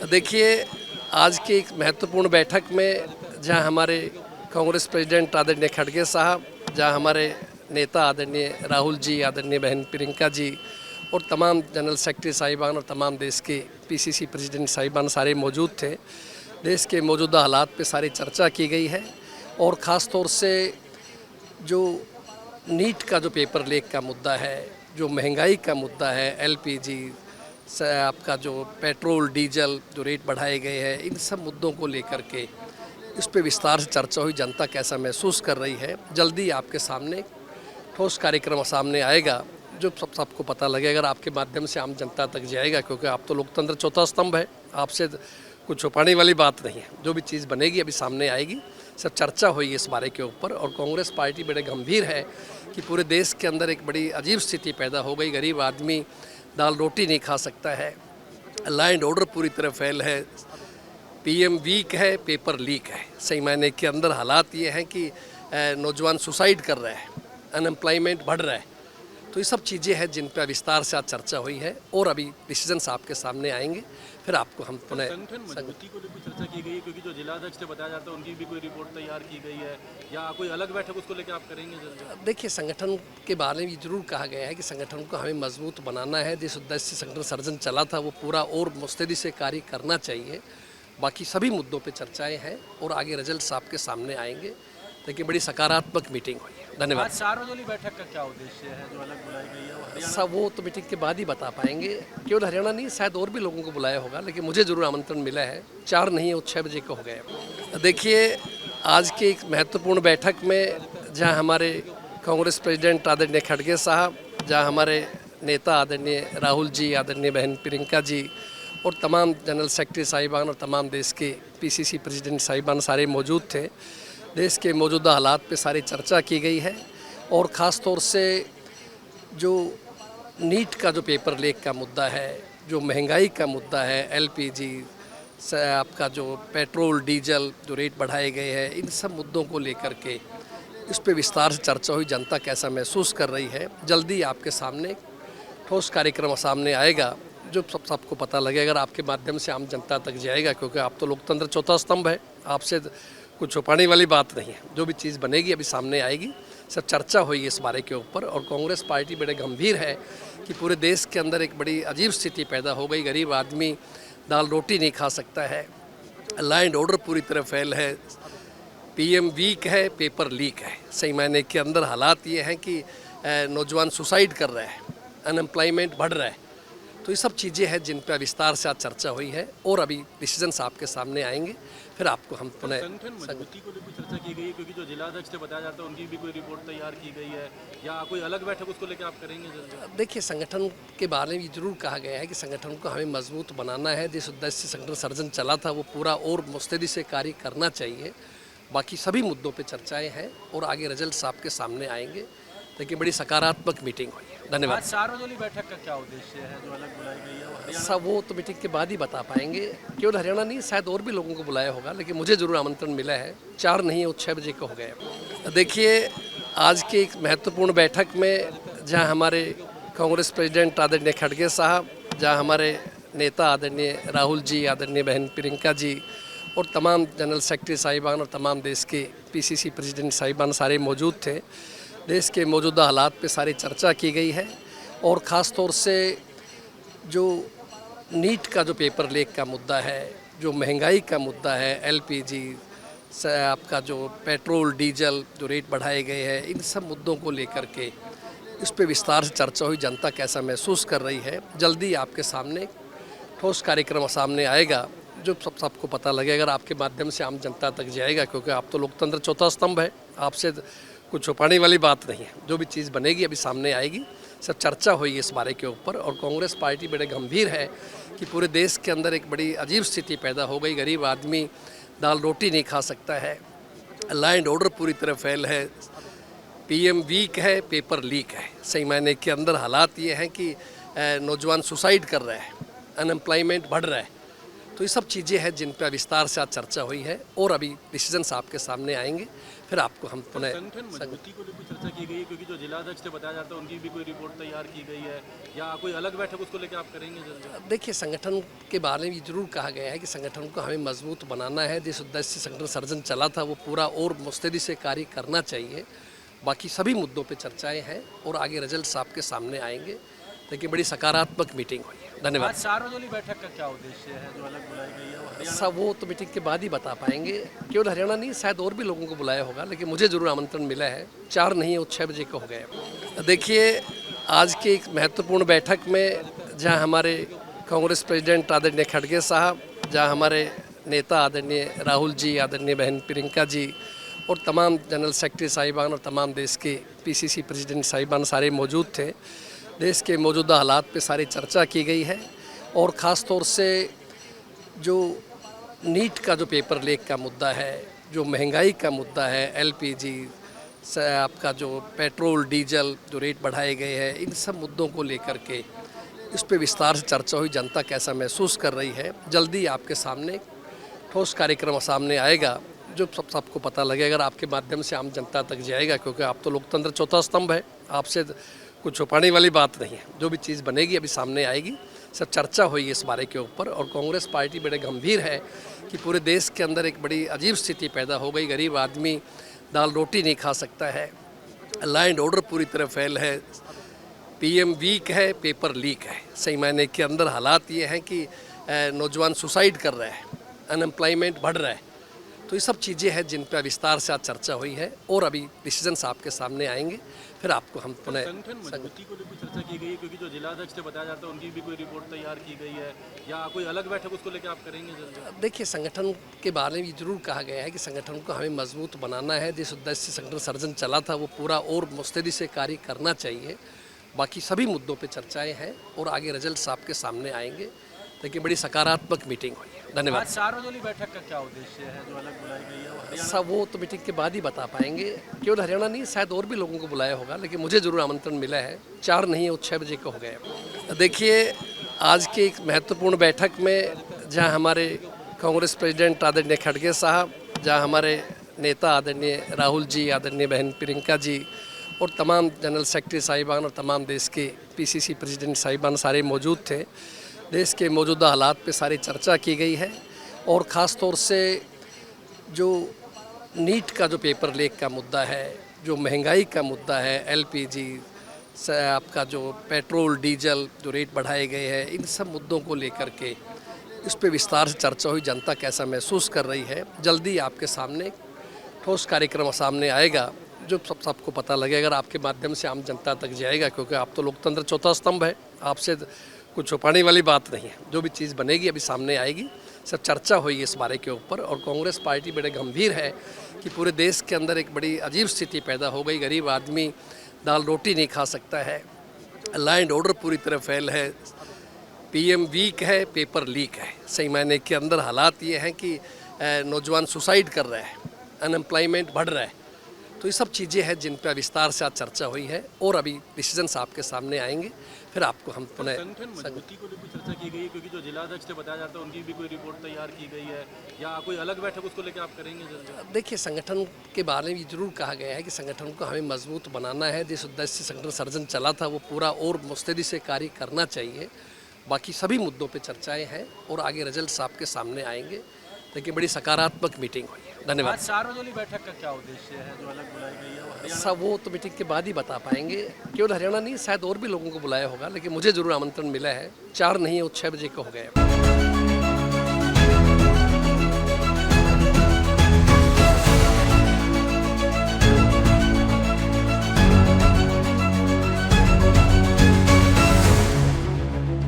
देखिए, आज की एक महत्वपूर्ण बैठक में जहां हमारे कांग्रेस प्रेसिडेंट आदरणीय खड़गे साहब, जहां हमारे नेता आदरणीय राहुल जी, आदरणीय बहन प्रियंका जी और तमाम जनरल सेक्रेटरी साहिबान और तमाम देश के पीसीसी प्रेसिडेंट साहिबान सारे मौजूद थे। देश के मौजूदा हालात पे सारी चर्चा की गई है और ख़ास तौर से जो नीट का जो पेपर लीक का मुद्दा है, जो महंगाई का मुद्दा है, एलपीजी आपका जो पेट्रोल डीजल जो रेट बढ़ाए गए हैं, इन सब मुद्दों को लेकर के इस पे विस्तार से चर्चा हुई। जनता कैसा महसूस कर रही है, जल्दी आपके सामने ठोस कार्यक्रम सामने आएगा जो सबको पता लगेगा। अगर आपके माध्यम से आम जनता तक जाएगा, क्योंकि आप तो लोकतंत्र चौथा स्तंभ है, आपसे कुछ छुपाने वाली बात नहीं है। जो भी चीज़ बनेगी अभी सामने आएगी, सब चर्चा हुई इस बारे के ऊपर। और कांग्रेस पार्टी बड़े गंभीर है कि पूरे देश के अंदर एक बड़ी अजीब स्थिति पैदा हो गई। गरीब आदमी दाल रोटी नहीं खा सकता है, लॉ एंड ऑर्डर पूरी तरह फेल है, पीएम वीक है, पेपर लीक है। सही मायने के अंदर हालात ये हैं कि नौजवान सुसाइड कर रहे हैं, अनएम्प्लॉयमेंट बढ़ रहा है। तो ये सब चीज़ें हैं जिन पर विस्तार से आज चर्चा हुई है और अभी डिसीजंस आपके सामने आएंगे, फिर आपको हम पुनः संगठन मजबूती को लेकर चर्चा की गई है, क्योंकि जो जिला अध्यक्ष से बताया जाता है उनकी भी कोई रिपोर्ट तैयार की गई है, या कोई अलग बैठक उसको लेकर आप करेंगे जल्दी? देखिए, संगठन के बारे में ये जरूर कहा गया है कि संगठन को हमें मजबूत बनाना है। जिस उद्देश्य से संगठन सर्जन चला था वो पूरा और मुस्तैदी से कार्य करना चाहिए। बाकी सभी मुद्दों पे चर्चाएं हैं और आगे रिजल्ट्स आपके सामने आएंगे। लेकिन बड़ी सकारात्मक मीटिंग हुई है। धन्यवाद। आज 4 बजे वाली बैठक का क्या उद्देश्य है जो अलग बुलाई गई है? वो हरियाणा सब वो तो मीटिंग के बाद ही बता पाएंगे। केवल हरियाणा नहीं, शायद और भी लोगों को बुलाया होगा, लेकिन मुझे जरूर आमंत्रण मिला है। 4 नहीं, वो 6 बजे को हो गए। देखिए, आज की एक महत्वपूर्ण बैठक में जहां हमारे कांग्रेस प्रेसिडेंट आदरणीय खड़गे साहब, जहां हमारे नेता आदरणीय राहुल जी, आदरणीय बहन प्रियंका जी और तमाम जनरल सेक्रेटरी साहिबान और तमाम देश के पीसीसी प्रेसिडेंट साहिबान सारे मौजूद थे। देश के मौजूदा हालात पे सारी चर्चा की गई है और ख़ास तौर से जो नीट का जो पेपर लीक का मुद्दा है, जो महंगाई का मुद्दा है, एलपीजी आपका जो पेट्रोल डीजल जो रेट बढ़ाए गए हैं, इन सब मुद्दों को लेकर के इस पे विस्तार से चर्चा हुई। जनता कैसा महसूस कर रही है, जल्दी आपके सामने ठोस कार्यक्रम सामने आएगा जो सबको पता लगेगा। अगर आपके माध्यम से आम जनता तक जाएगा, क्योंकि आप तो लोकतंत्र चौथा स्तंभ है, आपसे कुछ छुपाने वाली बात नहीं है। जो भी चीज़ बनेगी अभी सामने आएगी, सब चर्चा हुई इस बारे के ऊपर। और कांग्रेस पार्टी बड़े गंभीर है कि पूरे देश के अंदर एक बड़ी अजीब स्थिति पैदा हो गई। गरीब आदमी दाल रोटी नहीं खा सकता है, लॉ एंड ऑर्डर पूरी तरह फेल है, पीएम वीक है, पेपर लीक है। सही मायने के अंदर हालात ये हैं कि नौजवान सुसाइड कर रहे हैं, अनएम्प्लॉयमेंट बढ़ रहा है। तो ये सब चीज़ें हैं जिन पर विस्तार से आज चर्चा हुई है और अभी डिसीजंस आपके सामने आएंगे, फिर आपको हम पुनः संगठन मजबूती को लेकर चर्चा की गई है, क्योंकि जो जिला अध्यक्ष से बताया जाता है उनकी भी कोई रिपोर्ट तैयार की गई है, या कोई अलग बैठक उसको लेकर आप करेंगे जल्दी? देखिए, संगठन के बारे में ये जरूर कहा गया है कि संगठन को हमें मजबूत बनाना है। जिस उद्देश्य से संगठन सर्जन चला था वो पूरा और मुस्तैदी से कार्य करना चाहिए। बाकी सभी मुद्दों पे चर्चाएं हैं और आगे रिजल्ट्स आपके सामने आएंगे। लेकिन बड़ी सकारात्मक मीटिंग हुई है। धन्यवाद। आज 4 बजे वाली बैठक का क्या उद्देश्य है जो अलग बुलाई गई है? वो हरियाणा सब वो तो मीटिंग के बाद ही बता पाएंगे। केवल हरियाणा नहीं, शायद और भी लोगों को बुलाया होगा, लेकिन मुझे जरूर आमंत्रण मिला है। 4 नहीं, वो 6 बजे को हो गए। देखिए, आज की एक महत्वपूर्ण बैठक में जहां हमारे कांग्रेस प्रेसिडेंट आदरणीय खड़गे साहब, जहां हमारे नेता आदरणीय राहुल जी, आदरणीय बहन प्रियंका जी और तमाम जनरल सेक्रेटरी साहिबान और तमाम देश के पीसीसी प्रेसिडेंट साहिबान सारे मौजूद थे। देश के मौजूदा हालात पे सारी चर्चा की गई है और ख़ास तौर से जो नीट का जो पेपर लीक का मुद्दा है, जो महंगाई का मुद्दा है, एलपीजी आपका जो पेट्रोल डीजल जो रेट बढ़ाए गए हैं, इन सब मुद्दों को लेकर के इस पे विस्तार से चर्चा हुई। जनता कैसा महसूस कर रही है, जल्दी आपके सामने ठोस कार्यक्रम सामने आएगा जो सबको पता लगेगा। अगर आपके माध्यम से आम जनता तक जाएगा, क्योंकि आप तो लोकतंत्र चौथा स्तंभ है, आपसे कुछ छुपाने वाली बात नहीं है। जो भी चीज़ बनेगी अभी सामने आएगी, सब चर्चा हुई इस बारे के ऊपर। और कांग्रेस पार्टी बड़े गंभीर है कि पूरे देश के अंदर एक बड़ी अजीब स्थिति पैदा हो गई। गरीब आदमी दाल रोटी नहीं खा सकता है, लॉ एंड ऑर्डर पूरी तरह फेल है, पीएम वीक है, पेपर लीक है। सही मायने के अंदर हालात ये हैं कि नौजवान सुसाइड कर रहे हैं, अनएम्प्लॉयमेंट बढ़ रहा है। तो ये सब चीज़ें हैं जिन पर विस्तार से आज चर्चा हुई है और अभी डिसीजंस आपके सामने आएंगे, फिर आपको हम पुनः संगठन मजबूती को लेकर चर्चा की गई है क्योंकि जो जिला अध्यक्ष से बताया जाता है उनकी भी कोई रिपोर्ट तैयार की गई है या कोई अलग बैठक उसको लेकर आप करेंगे जल्दी? देखिए, संगठन के बारे में जरूर कहा गया है कि संगठन को हमें मजबूत बनाना है। जिस उद्देश्य से संगठन सर्जन चला था वो पूरा और मुस्तैदी से कार्य करना चाहिए। बाकी सभी मुद्दों पे चर्चाएं हैं और आगे रिजल्ट्स आपके सामने आएंगे। लेकिन बड़ी सकारात्मक मीटिंग हुई है। धन्यवाद। आज सार्वजनिक बैठक का क्या उद्देश्य है जो अलग बुलाई गई है? वो हरियाणा सब वो तो मीटिंग के बाद ही बता पाएंगे। केवल हरियाणा नहीं, शायद और भी लोगों को बुलाया होगा, लेकिन मुझे जरूर आमंत्रण मिला है। 4 नहीं, वो 6 बजे का हो गया। देखिए, आज की एक महत्वपूर्ण बैठक में जहां हमारे कांग्रेस प्रेसिडेंट आदरणीय खड़गे साहब, जहां हमारे नेता आदरणीय राहुल जी, आदरणीय बहन प्रियंका जी और तमाम जनरल सेक्रेटरी साहिबान और तमाम देश के पीसीसी प्रेसिडेंट साहिबान सारे मौजूद थे। देश के मौजूदा हालात पे सारी चर्चा की गई है और ख़ास तौर से जो नीट का जो पेपर लीक का मुद्दा है, जो महंगाई का मुद्दा है, एलपीजी से आपका जो पेट्रोल डीजल जो रेट बढ़ाए गए हैं, इन सब मुद्दों को लेकर के इस पे विस्तार से चर्चा हुई। जनता कैसा महसूस कर रही है, जल्दी आपके सामने ठोस कार्यक्रम सामने आएगा जो सबको पता लगेगा। अगर आपके माध्यम से आम जनता तक जाएगा, क्योंकि आप तो लोकतंत्र चौथा स्तंभ है, आपसे कुछ छुपाने वाली बात नहीं है। जो भी चीज़ बनेगी अभी सामने आएगी। सब चर्चा हुई इस बारे के ऊपर और कांग्रेस पार्टी बड़े गंभीर है कि पूरे देश के अंदर एक बड़ी अजीब स्थिति पैदा हो गई। गरीब आदमी दाल रोटी नहीं खा सकता है, लॉ एंड ऑर्डर पूरी तरह फेल है, पीएम वीक है, पेपर लीक है। सही मायने के अंदर हालात ये हैं कि नौजवान सुसाइड कर रहे हैं, अनएम्प्लॉयमेंट बढ़ रहा है। तो ये सब चीज़ें हैं जिन पर विस्तार से आज चर्चा हुई है और अभी डिसीजंस आपके सामने आएंगे। फिर आपको हम पुनः संगठन मजबूती को लेकर चर्चा की गई है क्योंकि जो जिला अध्यक्ष से बताया जाता है उनकी भी कोई रिपोर्ट तैयार की गई है या कोई अलग बैठक उसको लेकर आप करेंगे जल्दी? देखिए, संगठन के बारे में जरूर कहा गया है कि संगठन को हमें मजबूत बनाना है। जिस उद्देश्य से संगठन सर्जन चला था वो पूरा और मुस्तैदी से कार्य करना चाहिए। बाकी सभी मुद्दों पे चर्चाएं हैं और आगे रिजल्ट्स आपके सामने आएंगे। लेकिन बड़ी सकारात्मक मीटिंग हुई है। धन्यवाद। आज सार्वजनिक बैठक का क्या उद्देश्य है जो अलग बुलाई गई है? वो हरियाणा सब वो तो मीटिंग के बाद ही बता पाएंगे। केवल हरियाणा नहीं, शायद और भी लोगों को बुलाया होगा, लेकिन मुझे जरूर आमंत्रण मिला है। 4 नहीं, वो 6 बजे का हो गया। देखिए, आज की एक महत्वपूर्ण बैठक में जहां हमारे कांग्रेस प्रेसिडेंट आदरणीय खड़गे साहब, जहां हमारे नेता आदरणीय राहुल जी, आदरणीय बहन प्रियंका जी और तमाम जनरल सेक्रेटरी साहिबान और तमाम देश के पीसीसी प्रेसिडेंट साहिबान सारे मौजूद थे। देश के मौजूदा हालात पे सारी चर्चा की गई है और ख़ास तौर से जो नीट का जो पेपर लीक का मुद्दा है, जो महंगाई का मुद्दा है, एलपीजी से आपका जो पेट्रोल डीजल जो रेट बढ़ाए गए हैं, इन सब मुद्दों को लेकर के इस पे विस्तार से चर्चा हुई। जनता कैसा महसूस कर रही है, जल्दी आपके सामने ठोस कार्यक्रम सामने आएगा जो सबको पता लगेगा। अगर आपके माध्यम से आम जनता तक जाएगा, क्योंकि आप तो लोकतंत्र चौथा स्तंभ है, आपसे कुछ छुपाने वाली बात नहीं है। जो भी चीज़ बनेगी अभी सामने आएगी। सब चर्चा हुई इस बारे के ऊपर और कांग्रेस पार्टी बड़े गंभीर है कि पूरे देश के अंदर एक बड़ी अजीब स्थिति पैदा हो गई। गरीब आदमी दाल रोटी नहीं खा सकता है, लॉ एंड ऑर्डर पूरी तरह फेल है, पीएम वीक है, पेपर लीक है। सही मायने के अंदर हालात ये हैं कि नौजवान सुसाइड कर रहे हैं, अनएम्प्लॉयमेंट बढ़ रहा है। तो ये सब चीज़ें हैं जिन पर विस्तार से आज चर्चा हुई है और अभी डिसीजंस आपके सामने आएंगे। फिर आपको हम पुनः संगठन मजबूती को लेकर चर्चा की गई है क्योंकि जो जिला अध्यक्ष से बताया जाता है उनकी भी कोई रिपोर्ट तैयार की गई है या कोई अलग बैठक उसको लेकर आप करेंगे जल्दी? देखिए, संगठन के बारे में जरूर कहा गया है कि संगठन को हमें मजबूत बनाना है। जिस उद्देश्य से संगठन सर्जन चला था वो पूरा और मुस्तैदी से कार्य करना चाहिए। बाकी सभी मुद्दों पे चर्चाएं हैं और आगे रिजल्ट्स आपके सामने आएंगे। लेकिन बड़ी सकारात्मक मीटिंग हुई है। धन्यवाद। आज सार्वजनिक बैठक का क्या उद्देश्य है जो अलग बुलाई गई है? वो हरियाणा सब वो तो मीटिंग के बाद ही बता पाएंगे। केवल हरियाणा नहीं, शायद और भी लोगों को बुलाया होगा, लेकिन मुझे जरूर आमंत्रण मिला है। 4 नहीं, वो 6 बजे का हो गया।